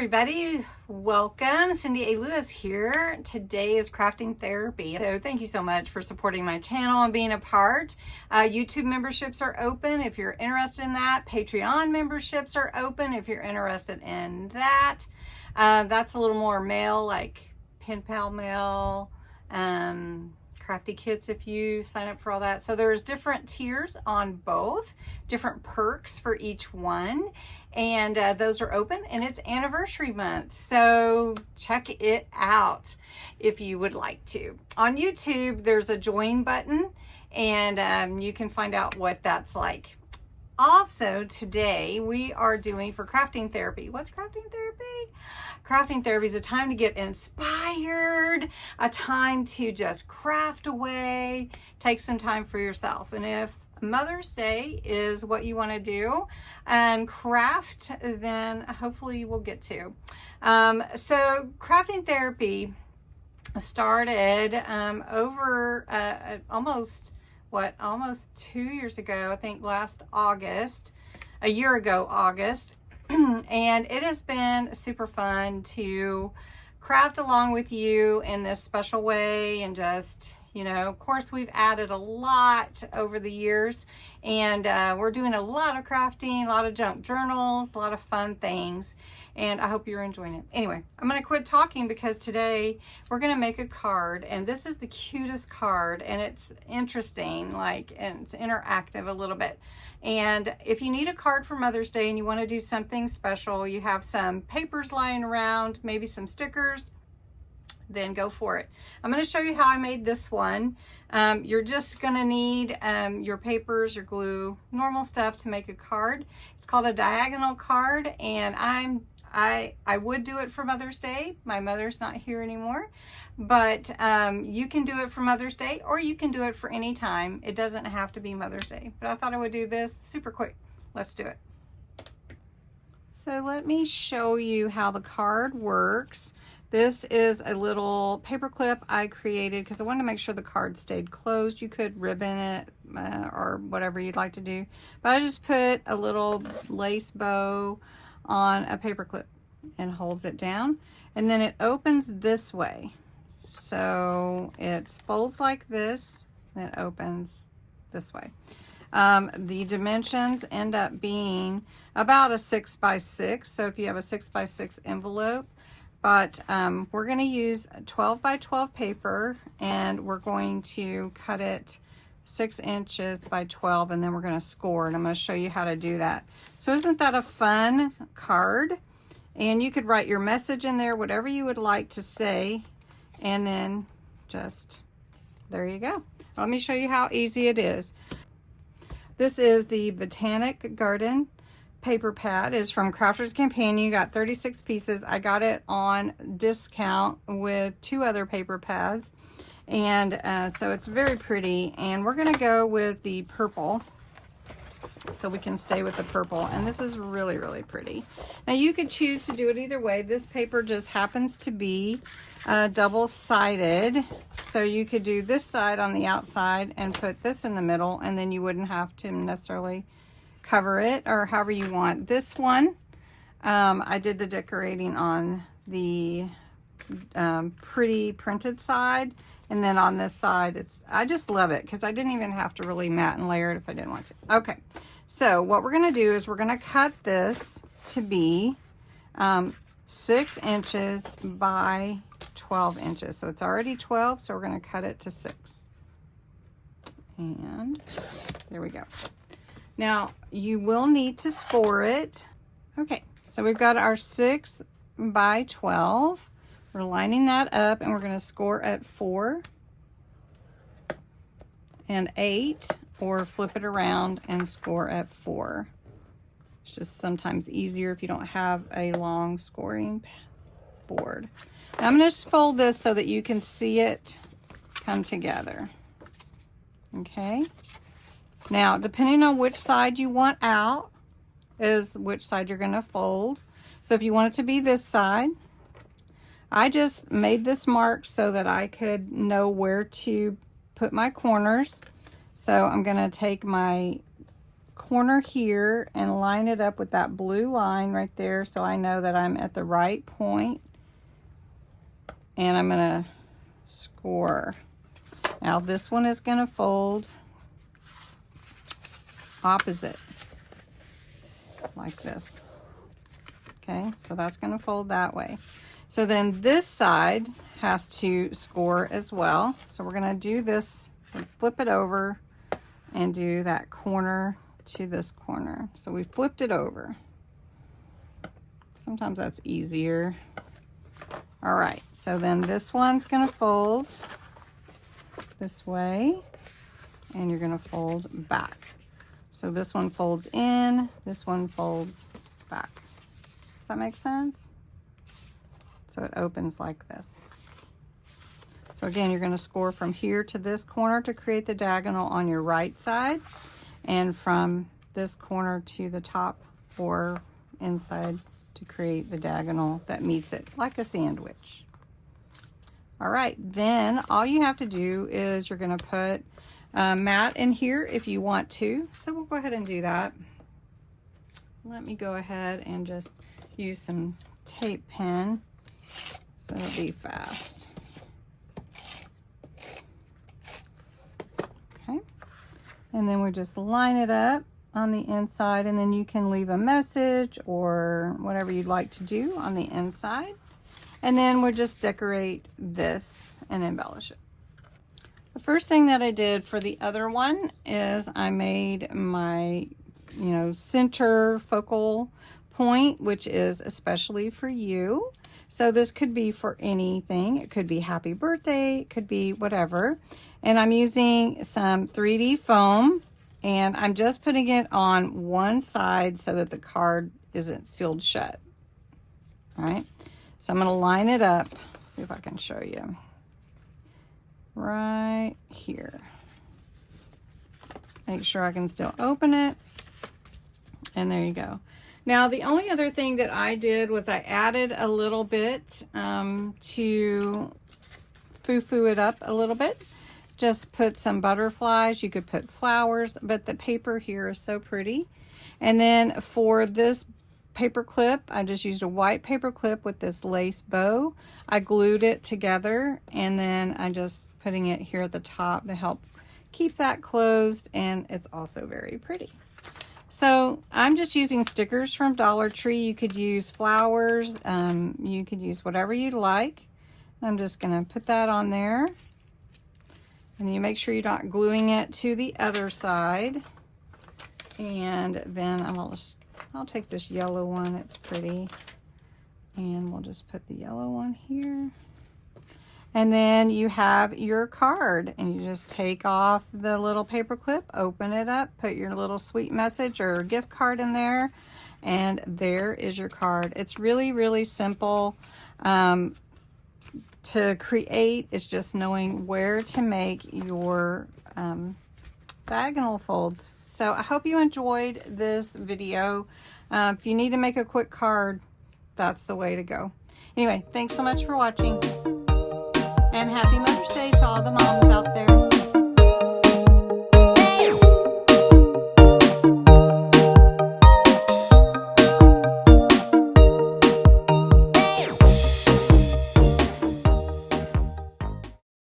everybody, welcome. Cindy A. Lewis here. Today is crafting therapy. So thank you so much for supporting my channel and being a part. YouTube memberships are open if you're interested in that. Patreon memberships are open if you're interested in that. That's a little more mail, like pen pal mail, crafty kits if you sign up for all that. So there's different tiers on both, different perks for each one, and those are open, and it's anniversary month, so check it out if you would like to. On YouTube there's a join button, and you can find out what that's like. Also, today we are doing for crafting therapy. What's crafting therapy? Crafting therapy is a time to get inspired, a time to just craft away, take some time for yourself. And if Mother's Day is what you want to do and craft, then hopefully you will get to. So crafting therapy started over almost 2 years ago, I think last August, a year ago August. And it has been super fun to craft along with you in this special way, and just, you know, of course we've added a lot over the years, and we're doing a lot of crafting, a lot of junk journals, a lot of fun things, and I hope you're enjoying it. Anyway, I'm going to quit talking because today we're going to make a card, and this is the cutest card, and it's interesting, like, and it's interactive a little bit. And if you need a card for Mother's Day and you want to do something special, you have some papers lying around, maybe some stickers, then go for it. I'm going to show you how I made this one. You're just going to need your papers, your glue, normal stuff to make a card. It's called a diagonal card, and I would do it for Mother's Day. My mother's not here anymore, but you can do it for Mother's Day, or you can do it for any time. It doesn't have to be Mother's Day, but I thought I would do this super quick. Let's do it. So let me show you how the card works. This is a little paper clip I created because I wanted to make sure the card stayed closed. You could ribbon it or whatever you'd like to do, but I just put a little lace bow on a paper clip and holds it down, and then it opens this way. So it folds like this, and it opens this way. The dimensions end up being about a 6 by 6. So if you have a 6 by 6 envelope, but we're going to use 12 by 12 paper, and we're going to cut it 6 inches by 12, and then we're going to score, and I'm going to show you how to do that. So isn't that a fun card? And you could write your message in there, whatever you would like to say, and then just, there you go. Let me show you how easy it is. This is the Botanic Garden paper pad. Is from Crafter's Companion. You got 36 pieces. I got it on discount with 2 other paper pads, and so it's very pretty. And we're going to go with the purple, so we can stay with the purple, and this is really, really pretty. Now you could choose to do it either way. This paper just happens to be double-sided, so you could do this side on the outside and put this in the middle, and then you wouldn't have to necessarily cover it, or however you want. This one, I did the decorating on the pretty printed side, and then on this side, I just love it because I didn't even have to really mat and layer it if I didn't want to. Okay, so what we're going to do is we're going to cut this to be 6 inches by 12 inches. So it's already 12, so we're going to cut it to 6. And there we go. Now, you will need to score it. Okay, so we've got our 6 by 12. We're lining that up, and we're going to score at 4 and 8, or flip it around and score at 4. It's just sometimes easier if you don't have a long scoring board. Now, I'm going to just fold this so that you can see it come together. Okay. Now, depending on which side you want out is which side you're going to fold. So if you want it to be this side, I just made this mark so that I could know where to put my corners. So I'm going to take my corner here and line it up with that blue line right there, so I know that I'm at the right point, and I'm going to score. Now this one is going to fold opposite like this. Okay, so that's going to fold that way. So then this side has to score as well. So we're going to do this, flip it over and do that corner to this corner. So we flipped it over. Sometimes that's easier. All right, so then this one's going to fold this way, and you're going to fold back. So this one folds in, this one folds back. Does that make sense? So it opens like this. So again, you're going to score from here to this corner to create the diagonal on your right side, and from this corner to the top or inside to create the diagonal that meets it, like a sandwich. All right, then all you have to do is you're going to put mat in here if you want to. So we'll go ahead and do that. Let me go ahead and just use some tape pen so it'll be fast. Okay, and then we just line it up on the inside, and then you can leave a message or whatever you'd like to do on the inside. And then we'll just decorate this and embellish it. The first thing that I did for the other one is I made my, center focal point, which is especially for you. So this could be for anything. It could be happy birthday, it could be whatever. And I'm using some 3D foam, and I'm just putting it on one side so that the card isn't sealed shut. All right, so I'm going to line it up. Let's see if I can show you. Right here. Make sure I can still open it. And there you go. Now, the only other thing that I did was I added a little bit to foo-foo it up a little bit. Just put some butterflies. You could put flowers, but the paper here is so pretty. And then for this paper clip, I just used a white paper clip with this lace bow. I glued it together, and then I just putting it here at the top to help keep that closed, and it's also very pretty. So I'm just using stickers from Dollar Tree. You could use flowers, you could use whatever you'd like. I'm just going to put that on there, and you make sure you're not gluing it to the other side. And then I'll take this yellow one, it's pretty, and we'll just put the yellow one here. And then you have your card, and you just take off the little paper clip, open it up, put your little sweet message or gift card in there, and there is your card. It's really, really simple to create. It's just knowing where to make your diagonal folds. So I hope you enjoyed this video. If you need to make a quick card, that's the way to go. Anyway, thanks so much for watching. And happy Mother's Day to all the moms out there.